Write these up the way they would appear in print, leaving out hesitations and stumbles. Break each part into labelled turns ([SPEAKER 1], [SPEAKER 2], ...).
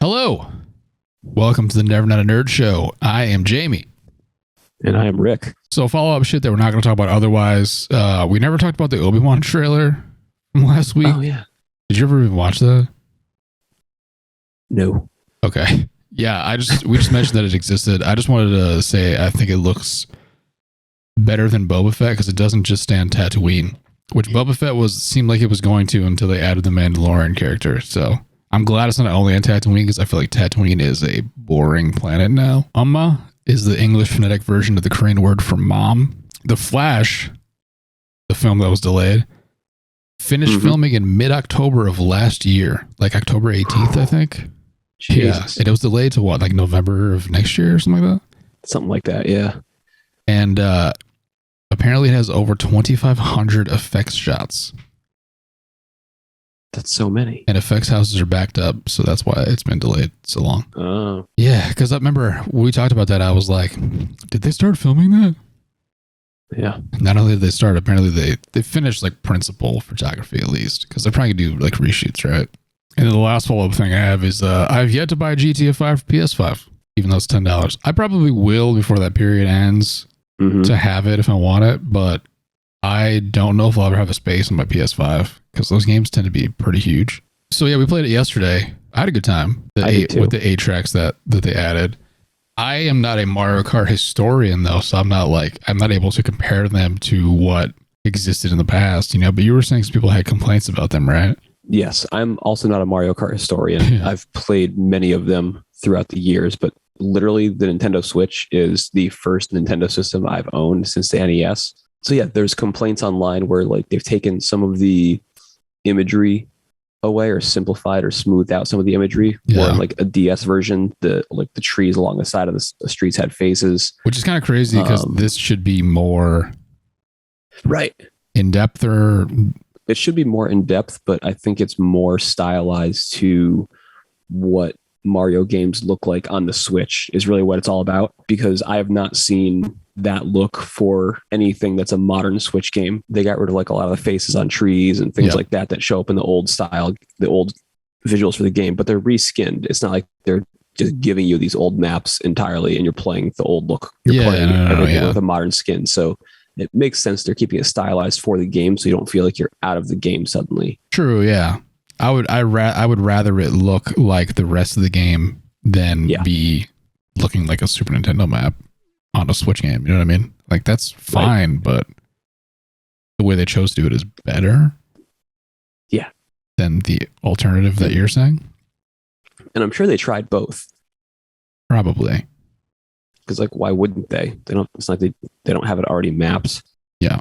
[SPEAKER 1] Hello. Welcome to the Never Not a Nerd Show. I am Jamie.
[SPEAKER 2] And I am Rick.
[SPEAKER 1] So follow-up shit that we're not going to talk about otherwise. We never talked about the Obi-Wan trailer from last week.
[SPEAKER 2] Oh, yeah.
[SPEAKER 1] Did you ever even watch that?
[SPEAKER 2] No.
[SPEAKER 1] Okay. Yeah, we just mentioned that it existed. I just wanted to say I think it looks better than Boba Fett because it doesn't just stand Tatooine, which Boba Fett seemed like it was going to until they added the Mandalorian character. So I'm glad it's not only on Tatooine because I feel like Tatooine is a boring planet now. Umma is the English phonetic version of the Korean word for mom. The Flash, the film that was delayed, finished filming in mid-October of last year, like October 18th, I think.
[SPEAKER 2] Jesus.
[SPEAKER 1] Yeah, and it was delayed to what, like November of next year or something like that?
[SPEAKER 2] Something like that, yeah.
[SPEAKER 1] And apparently it has over 2,500 effects shots.
[SPEAKER 2] That's so many.
[SPEAKER 1] And effects houses are backed up, so that's why it's been delayed so long.
[SPEAKER 2] Oh.
[SPEAKER 1] Yeah, because I remember when we talked about that, I was like, did they start filming that?
[SPEAKER 2] Yeah.
[SPEAKER 1] Not only did they start, apparently they finished like principal photography at least, because they're probably going to do like reshoots, right? And then the last follow-up thing I have is I've yet to buy GTA 5 for PS5, even though it's $10. I probably will before that period ends to have it if I want it, but I don't know if I'll ever have a space on my PS5 because those games tend to be pretty huge. So yeah, we played it yesterday. I had a good time with the 8 tracks that they added. I am not a Mario Kart historian though, so I'm not able to compare them to what existed in the past, but you were saying some people had complaints about them, right?
[SPEAKER 2] Yes, I'm also not a Mario Kart historian. Yeah. I've played many of them throughout the years, but literally the Nintendo Switch is the first Nintendo system I've owned since the NES. So yeah, there's complaints online where like they've taken some of the imagery away or simplified or smoothed out some of the imagery. Yeah. Or in like a DS version, the trees along the side of the streets had faces.
[SPEAKER 1] Which is kind of crazy because this should be more
[SPEAKER 2] in
[SPEAKER 1] depth, or
[SPEAKER 2] it should be more in depth, but I think it's more stylized to what Mario games look like on the Switch is really what it's all about, because I have not seen that look for anything that's a modern Switch game. They got rid of like a lot of the faces on trees and things like that show up in the old style, the old visuals for the game, but they're reskinned. It's not like they're just giving you these old maps entirely and you're playing the old look. You're playing everything with a modern skin. So it makes sense they're keeping it stylized for the game so you don't feel like you're out of the game suddenly.
[SPEAKER 1] True, yeah. I would rather it look like the rest of the game than be looking like a Super Nintendo map on a Switch game. You know what I mean? Like that's fine, but the way they chose to do it is better.
[SPEAKER 2] Yeah.
[SPEAKER 1] Than the alternative that you're saying.
[SPEAKER 2] And I'm sure they tried both.
[SPEAKER 1] Probably.
[SPEAKER 2] Because like, why wouldn't they? They don't. It's like they don't have it already mapped.
[SPEAKER 1] Yeah.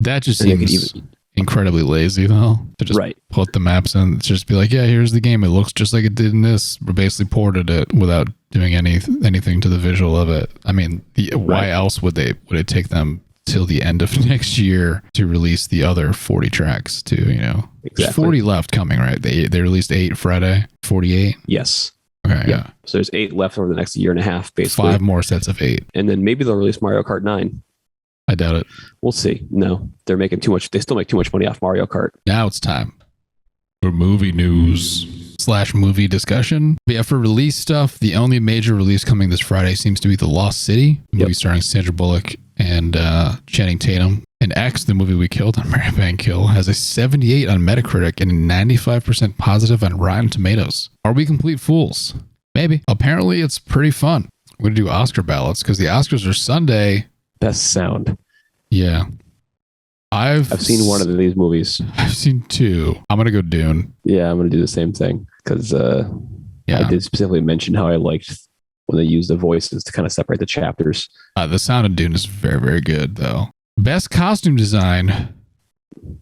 [SPEAKER 1] That just seems incredibly lazy though, to just put the maps in, just be like, yeah, here's the game, it looks just like it did in this. We basically ported it without doing anything to the visual of it. I mean, why else would it take them till the end of next year to release the other 40 tracks too?
[SPEAKER 2] Exactly.
[SPEAKER 1] There's 40 left coming, right? They released 8 Friday. 48.
[SPEAKER 2] Yes.
[SPEAKER 1] Okay. Yeah.
[SPEAKER 2] So there's 8 left over the next year and a half, basically.
[SPEAKER 1] 5 more sets of 8,
[SPEAKER 2] and then maybe they'll release Mario Kart 9.
[SPEAKER 1] I doubt it.
[SPEAKER 2] We'll see. No, they're making too much. They still make too much money off Mario Kart.
[SPEAKER 1] Now it's time for movie news / movie discussion. But yeah, for release stuff, the only major release coming this Friday seems to be The Lost City, the movie starring Sandra Bullock and Channing Tatum. And X, the movie we killed on Mary Van Kill, has a 78 on Metacritic and a 95% positive on Rotten Tomatoes. Are we complete fools? Maybe. Apparently, it's pretty fun. We're going to do Oscar ballots because the Oscars are Sunday.
[SPEAKER 2] Best sound.
[SPEAKER 1] Yeah. I've
[SPEAKER 2] seen one of these movies.
[SPEAKER 1] I've seen 2. I'm going to go Dune.
[SPEAKER 2] Yeah, I'm going to do the same thing because I did specifically mention how I liked when they used the voices to kind of separate the chapters.
[SPEAKER 1] The sound of Dune is very, very good, though. Best costume design,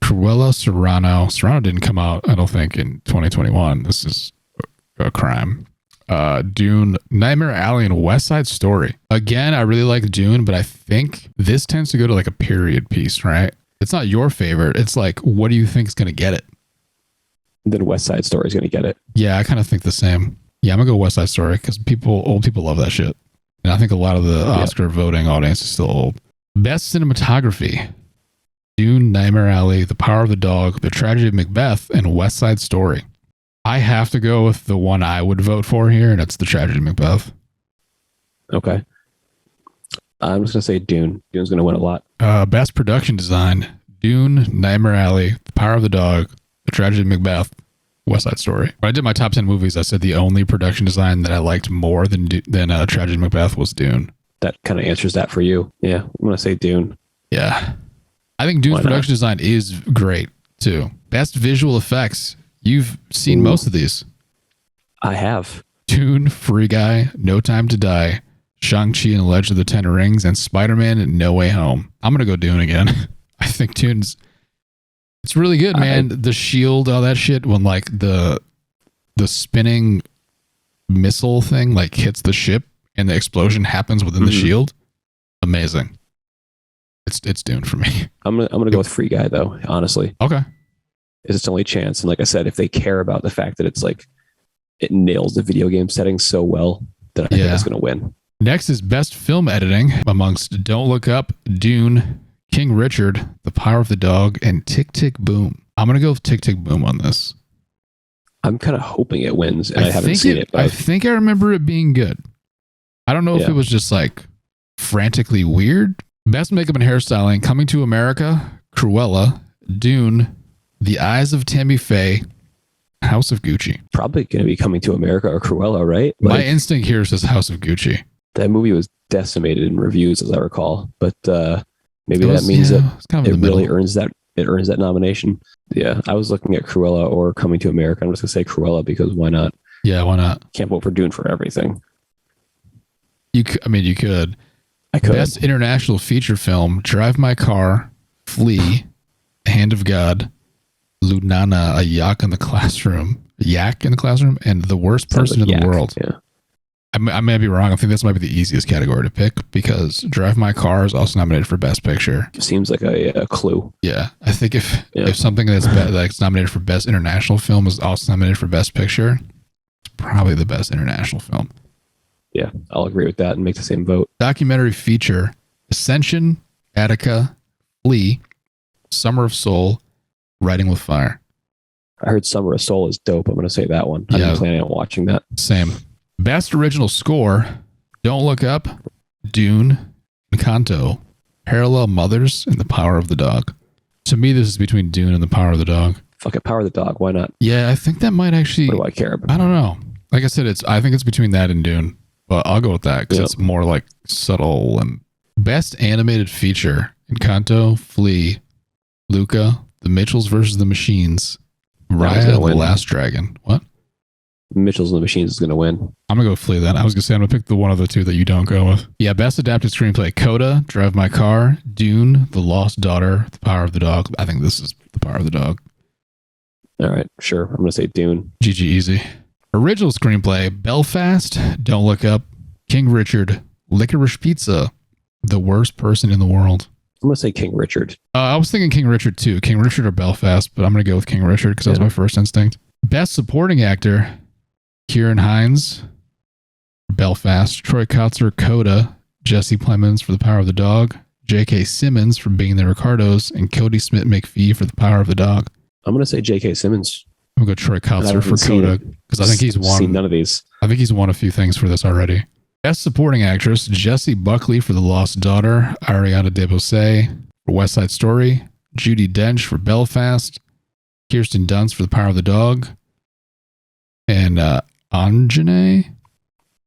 [SPEAKER 1] Cruella Serrano. Serrano didn't come out, I don't think, in 2021. This is a crime. Dune, Nightmare Alley, and West Side Story. Again, I really like Dune, but I think this tends to go to like a period piece, right? It's not your favorite. It's like, what do you think is going to get it?
[SPEAKER 2] Then West Side Story is going to get it.
[SPEAKER 1] Yeah, I kind of think the same. Yeah, I'm going to go West Side Story because old people love that shit. And I think a lot of the Oscar voting audience is still old. Best cinematography, Dune, Nightmare Alley, The Power of the Dog, The Tragedy of Macbeth, and West Side Story. I have to go with the one I would vote for here, and it's The Tragedy of Macbeth.
[SPEAKER 2] Okay. I'm just going to say Dune. Dune's going to win a lot.
[SPEAKER 1] Best production design: Dune, Nightmare Alley, The Power of the Dog, The Tragedy of Macbeth, West Side Story. When I did my top 10 movies, I said the only production design that I liked more than Tragedy of Macbeth was Dune.
[SPEAKER 2] That kind of answers that for you. Yeah, I'm going to say Dune.
[SPEAKER 1] Yeah. I think Dune's production design is great, too. Best visual effects. You've seen most of these.
[SPEAKER 2] I have.
[SPEAKER 1] Dune, Free Guy, No Time to Die, Shang-Chi and the Legend of the Ten Rings, and Spider-Man No Way Home. I'm going to go Dune again. I think Dune's... It's really good, man. The shield, all that shit, when like the spinning missile thing like hits the ship and the explosion happens within the shield. Amazing. It's Dune for me.
[SPEAKER 2] I'm gonna go with Free Guy though, honestly.
[SPEAKER 1] Okay.
[SPEAKER 2] It's its only chance. And like I said, if they care about the fact that it's like it nails the video game setting so well, then I think it's gonna win.
[SPEAKER 1] Next is best film editing amongst Don't Look Up, Dune, King Richard, The Power of the Dog, and Tick Tick Boom. I'm going to go with Tick Tick Boom on this.
[SPEAKER 2] I'm kind of hoping it wins, and I haven't seen it. But
[SPEAKER 1] I think I remember it being good. I don't know if it was just like frantically weird. Best makeup and hairstyling: Coming to America, Cruella, Dune, The Eyes of Tammy Faye, House of Gucci.
[SPEAKER 2] Probably going to be Coming to America or Cruella, right?
[SPEAKER 1] My instinct here says House of Gucci.
[SPEAKER 2] That movie was decimated in reviews, as I recall, but maybe that means that it really earns that. It earns that nomination. Yeah, I was looking at Cruella or Coming to America. I'm just gonna say Cruella because why not?
[SPEAKER 1] Yeah, why not?
[SPEAKER 2] Can't vote for Dune for everything.
[SPEAKER 1] You could.
[SPEAKER 2] I could.
[SPEAKER 1] Best international feature film: Drive My Car, Flee, Hand of God, Lunana, A Yak in the Classroom, and The Worst Person in the World.
[SPEAKER 2] Yeah.
[SPEAKER 1] I may be wrong. I think this might be the easiest category to pick because Drive My Car is also nominated for Best Picture.
[SPEAKER 2] Seems like a clue.
[SPEAKER 1] Yeah. I think if something that's nominated for Best International Film is also nominated for Best Picture, it's probably the best international film.
[SPEAKER 2] Yeah, I'll agree with that and make the same vote.
[SPEAKER 1] Documentary feature: Ascension, Attica, Flee, Summer of Soul, Writing with Fire.
[SPEAKER 2] I heard Summer of Soul is dope. I'm going to say that one. I'm planning on watching that.
[SPEAKER 1] Same. Best original score: Don't Look Up, Dune, Encanto, Parallel Mothers, and The Power of the Dog. To me, this is between Dune and The Power of the Dog.
[SPEAKER 2] Fuck it, Power of the Dog. Why not?
[SPEAKER 1] Yeah, I think that might actually...
[SPEAKER 2] What do I care about?
[SPEAKER 1] I don't know. Like I said, I think it's between that and Dune. But I'll go with that because it's more like subtle. And best animated feature: Encanto, Flee, Luca, The Mitchells versus the Machines, Raya and the Last Dragon. What?
[SPEAKER 2] Mitchells and the Machines is going to win.
[SPEAKER 1] I'm going to go with Flee then. I was going to say I'm going to pick the one of the two that you don't go with. Yeah, best adapted screenplay: Coda, Drive My Car, Dune, The Lost Daughter, The Power of the Dog. I think this is The Power of the Dog.
[SPEAKER 2] All right, sure. I'm going to say Dune.
[SPEAKER 1] GG easy. Original screenplay: Belfast, Don't Look Up, King Richard, Licorice Pizza, The Worst Person in the World.
[SPEAKER 2] I'm going to say King Richard.
[SPEAKER 1] I was thinking King Richard too. King Richard or Belfast, but I'm going to go with King Richard because that was my first instinct. Best supporting actor: Kieran Hines, Belfast, Troy Kotzer, Coda, Jesse Plemons for The Power of the Dog, J.K. Simmons for Being the Ricardos, and Cody Smith McPhee for The Power of the Dog.
[SPEAKER 2] I'm going to say J.K. Simmons.
[SPEAKER 1] I'm going to go Troy Kotzer for Coda because I think he's won.
[SPEAKER 2] Seen none of these.
[SPEAKER 1] I think he's won a few things for this already. Best supporting actress: Jessie Buckley for The Lost Daughter, Ariana DeBose for West Side Story, Judi Dench for Belfast, Kirsten Dunst for The Power of the Dog, and Anjane.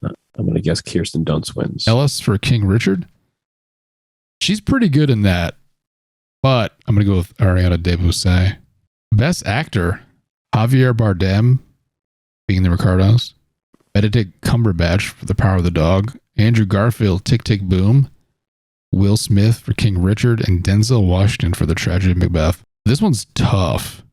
[SPEAKER 2] I'm going to guess Kirsten Dunst wins.
[SPEAKER 1] Ellis for King Richard. She's pretty good in that, but I'm going to go with Ariana DeBose. Best actor: Javier Bardem, Being the Ricardos, Benedict Cumberbatch for The Power of the Dog, Andrew Garfield, Tick Tick Boom, Will Smith for King Richard, and Denzel Washington for The Tragedy of Macbeth. This one's tough.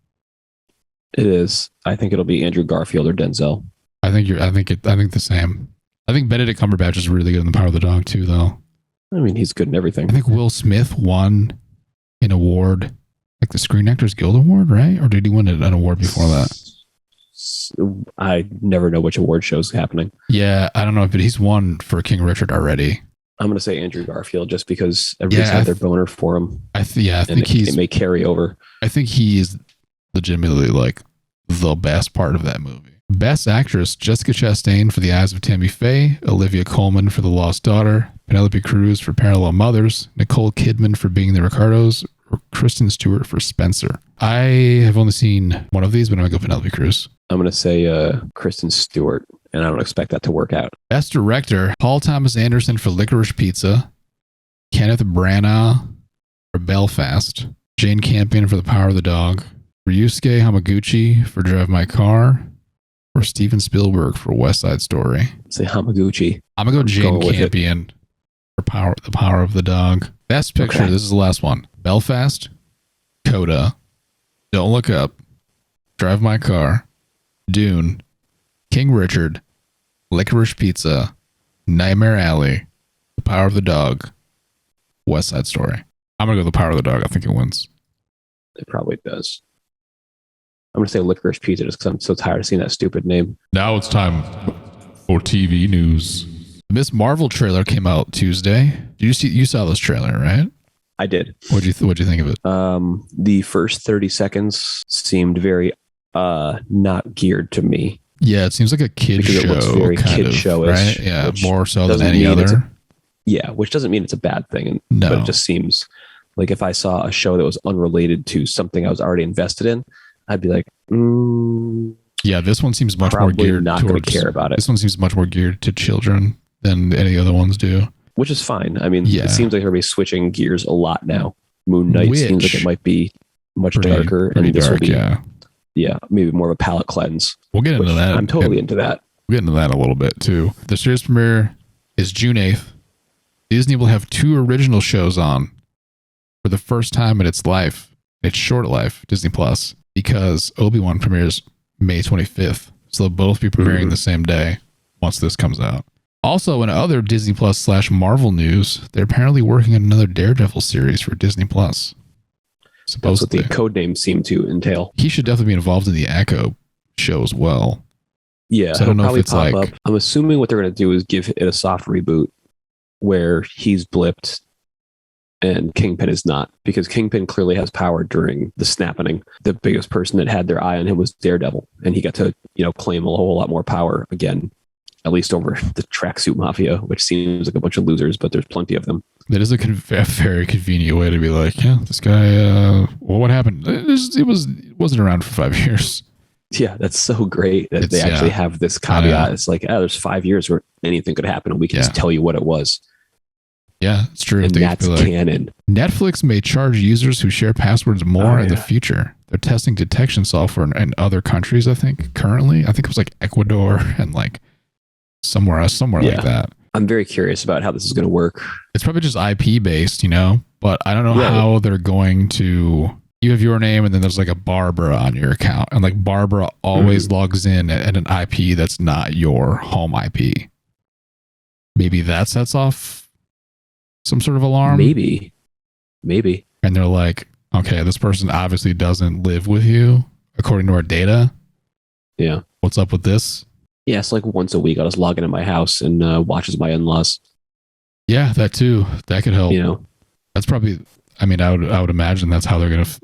[SPEAKER 2] It is. I think it'll be Andrew Garfield or Denzel.
[SPEAKER 1] I think the same. I think Benedict Cumberbatch is really good in The Power of the Dog too, though.
[SPEAKER 2] I mean, he's good in everything.
[SPEAKER 1] I think Will Smith won an award, like the Screen Actors Guild Award, right? Or did he win an award before that?
[SPEAKER 2] I never know which award show's happening.
[SPEAKER 1] Yeah, I don't know, but he's won for King Richard already.
[SPEAKER 2] I'm going to say Andrew Garfield just because everybody's had their boner for him.
[SPEAKER 1] I think it may
[SPEAKER 2] carry over.
[SPEAKER 1] I think he is legitimately like the best part of that movie. Best Actress, Jessica Chastain for The Eyes of Tammy Faye, Olivia Colman for The Lost Daughter, Penelope Cruz for Parallel Mothers, Nicole Kidman for Being the Ricardos, or Kristen Stewart for Spencer. I have only seen one of these, but I'm going to go Penelope Cruz.
[SPEAKER 2] I'm going to say Kristen Stewart, and I don't expect that to work out.
[SPEAKER 1] Best Director, Paul Thomas Anderson for Licorice Pizza, Kenneth Branagh for Belfast, Jane Campion for The Power of the Dog, Ryusuke Hamaguchi for Drive My Car, or Steven Spielberg for West Side Story.
[SPEAKER 2] Say Hamaguchi.
[SPEAKER 1] I'm going to go Jane Campion for The Power of the Dog. Best Picture, This is the last one. Belfast, Coda, Don't Look Up, Drive My Car, Dune, King Richard, Licorice Pizza, Nightmare Alley, The Power of the Dog, West Side Story. I'm going to go The Power of the Dog. I think it wins.
[SPEAKER 2] It probably does. I'm going to say Licorice Pizza just because I'm so tired of seeing that stupid name.
[SPEAKER 1] Now it's time for TV news. The Miss Marvel trailer came out Tuesday. You saw this trailer, right?
[SPEAKER 2] I did.
[SPEAKER 1] What'd you think of it?
[SPEAKER 2] The first 30 seconds seemed very not geared to me.
[SPEAKER 1] Yeah, it seems like a kid
[SPEAKER 2] because
[SPEAKER 1] show.
[SPEAKER 2] It looks very kid showish,
[SPEAKER 1] right? Yeah, more so than any other.
[SPEAKER 2] Yeah, which doesn't mean it's a bad thing.
[SPEAKER 1] No.
[SPEAKER 2] But it just seems like if I saw a show that was unrelated to something I was already invested in, I'd be like,
[SPEAKER 1] yeah, this one seems much more geared
[SPEAKER 2] not going to care about it.
[SPEAKER 1] This one seems much more geared to children than any other ones do.
[SPEAKER 2] Which is fine. I mean, It seems like everybody's switching gears a lot now. Moon Knight seems like it might be much darker.
[SPEAKER 1] Pretty
[SPEAKER 2] and this
[SPEAKER 1] dark,
[SPEAKER 2] will be, yeah, maybe more of a palate cleanse.
[SPEAKER 1] We'll get into that.
[SPEAKER 2] I'm totally into that.
[SPEAKER 1] We'll get into that a little bit too. The series premiere is June 8th. Disney will have 2 original shows on for the first time in its short life, Disney Plus, because Obi-Wan premieres May 25th. So they'll both be premiering the same day once this comes out. Also, in other Disney Plus / Marvel news, they're apparently working on another Daredevil series for Disney Plus. Supposedly.
[SPEAKER 2] That's what the code names seem to entail.
[SPEAKER 1] He should definitely be involved in the Echo show as well.
[SPEAKER 2] Yeah,
[SPEAKER 1] so I don't know if it's
[SPEAKER 2] pop up. I'm assuming what they're going to do is give it a soft reboot where he's blipped and Kingpin is not, because Kingpin clearly has power during the snapping. The biggest person that had their eye on him was Daredevil, and he got to, claim a whole lot more power again, at least over the tracksuit mafia, which seems like a bunch of losers, but there's plenty of them.
[SPEAKER 1] That is a very convenient way to be like, yeah, this guy, what happened? It wasn't around for 5 years.
[SPEAKER 2] Yeah, that's so great that they actually have this caveat. It's like, there's 5 years where anything could happen, and we can just tell you what it was.
[SPEAKER 1] Yeah, it's true.
[SPEAKER 2] And that's canon.
[SPEAKER 1] Netflix may charge users who share passwords more in the future. They're testing detection software in other countries, I think, currently. I think it was like Ecuador and like somewhere else, like that.
[SPEAKER 2] I'm very curious about how this is going to work.
[SPEAKER 1] It's probably just IP based, but I don't know how they're going to... You have your name and then there's like a Barbara on your account, and like Barbara always logs in at an IP that's not your home IP. Maybe that sets off some sort of alarm.
[SPEAKER 2] Maybe.
[SPEAKER 1] And they're like, okay, this person obviously doesn't live with you according to our data.
[SPEAKER 2] Yeah.
[SPEAKER 1] What's up with this?
[SPEAKER 2] Yeah, it's like once a week I'll just log into my house and watches my in-laws.
[SPEAKER 1] Yeah, that too. That could help. That's probably, I would imagine that's how they're going to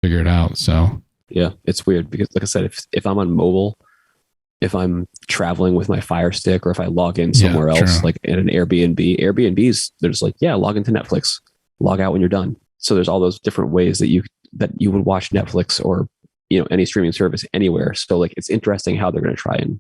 [SPEAKER 1] figure it out. So
[SPEAKER 2] yeah, it's weird because like I said, if I'm on mobile, if I'm traveling with my Fire Stick, or if I log in somewhere else, like in an Airbnbs, they're just like, yeah, log into Netflix, log out when you're done. So there's all those different ways that you would watch Netflix or, any streaming service anywhere. So like, it's interesting how they're going to try and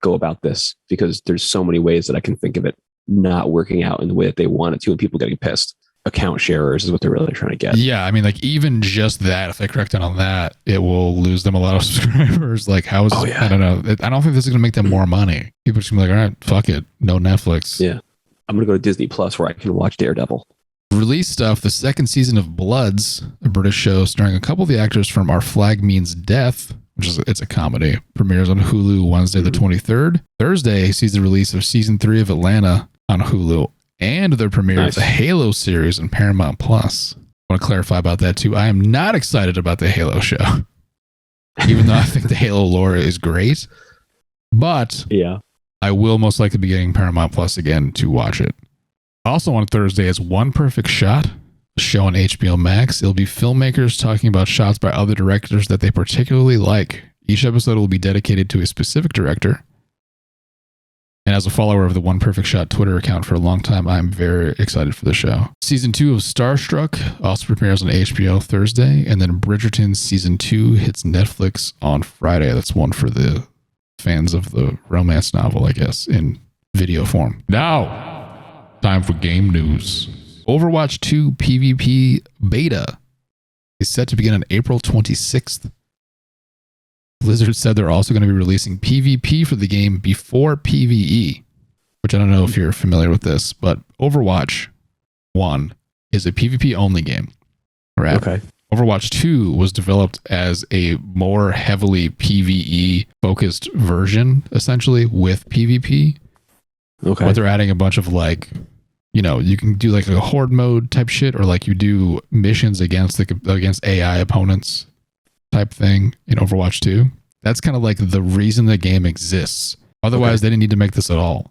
[SPEAKER 2] go about this, because there's so many ways that I can think of it not working out in the way that they want it to, and people getting pissed. Account sharers is what they're really trying to get. Yeah,
[SPEAKER 1] even just that, if they correct it on that, it will lose them a lot of subscribers. Like, how is I don't know. I don't think this is going to make them more money. People are just going to be like, all right, fuck it. No Netflix.
[SPEAKER 2] Yeah. I'm going to go to Disney Plus where I can watch Daredevil.
[SPEAKER 1] Release stuff. The second season of Bloods, a British show starring a couple of the actors from Our Flag Means Death, it's a comedy, premieres on Hulu Wednesday the 23rd. Thursday sees the release of season 3 of Atlanta on Hulu, and the premiere of the Halo series on Paramount Plus. I want to clarify about that too. I am not excited about the Halo show, even though I think the Halo lore is great. But I will most likely be getting Paramount Plus again to watch it. Also on Thursday is One Perfect Shot, a show on HBO Max. It'll be filmmakers talking about shots by other directors that they particularly like, Each episode will be dedicated to a specific director. And as a follower of the One Perfect Shot Twitter account for a long time, I'm very excited for the show. Season 2 of Starstruck also premieres on HBO Thursday. And then Bridgerton Season 2 hits Netflix on Friday. That's one for the fans of the romance novel, I guess, in video form. Now, time for game news. Overwatch 2 PvP beta is set to begin on April 26th. Blizzard said they're also going to be releasing PvP for the game before PvE, which I don't know if you're familiar with this, but Overwatch 1 is a PvP only game. Right?
[SPEAKER 2] Okay.
[SPEAKER 1] Overwatch 2 was developed as a more heavily PvE focused version, essentially, with PvP.
[SPEAKER 2] Okay.
[SPEAKER 1] But they're adding a bunch of like, you know, you can do like a horde mode type shit, or like you do missions against AI opponents type thing in Overwatch 2. That's kind of like the reason the game exists. Otherwise, they didn't need to make this at all.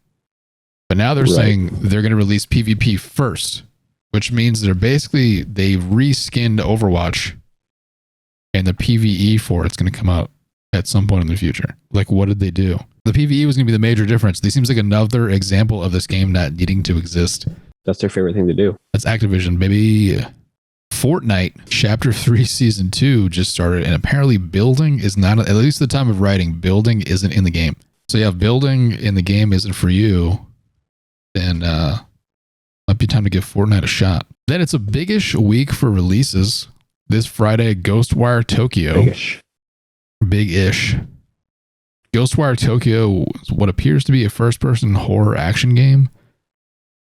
[SPEAKER 1] But now they're saying they're going to release PvP first, which means they reskinned Overwatch, and the PvE for it's going to come out at some point in the future. Like, what did they do? The PvE was going to be the major difference. This seems like another example of this game not needing to exist.
[SPEAKER 2] That's their favorite thing to do.
[SPEAKER 1] That's Activision, baby. Fortnite Chapter 3 Season 2 just started, and apparently building is not, at least at the time of writing, building isn't in the game. So yeah, if building in the game isn't for you, then might be time to give Fortnite a shot. Then it's a big-ish week for releases. This Friday, Ghostwire Tokyo. Big-ish. Ghostwire Tokyo is what appears to be a first-person horror action game.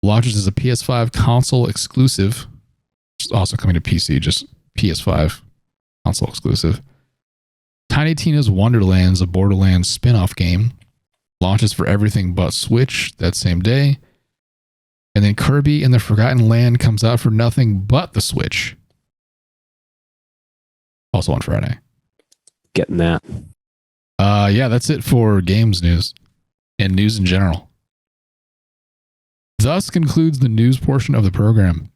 [SPEAKER 1] Launches as a PS5 console exclusive. Which is also coming to PC, just PS5 console exclusive. Tiny Tina's Wonderlands, a Borderlands spin-off game. Launches for everything but Switch that same day. And then Kirby and the Forgotten Land comes out for nothing but the Switch. Also on Friday.
[SPEAKER 2] Getting that.
[SPEAKER 1] Yeah, that's it for games news and news in general. Thus concludes the news portion of the program.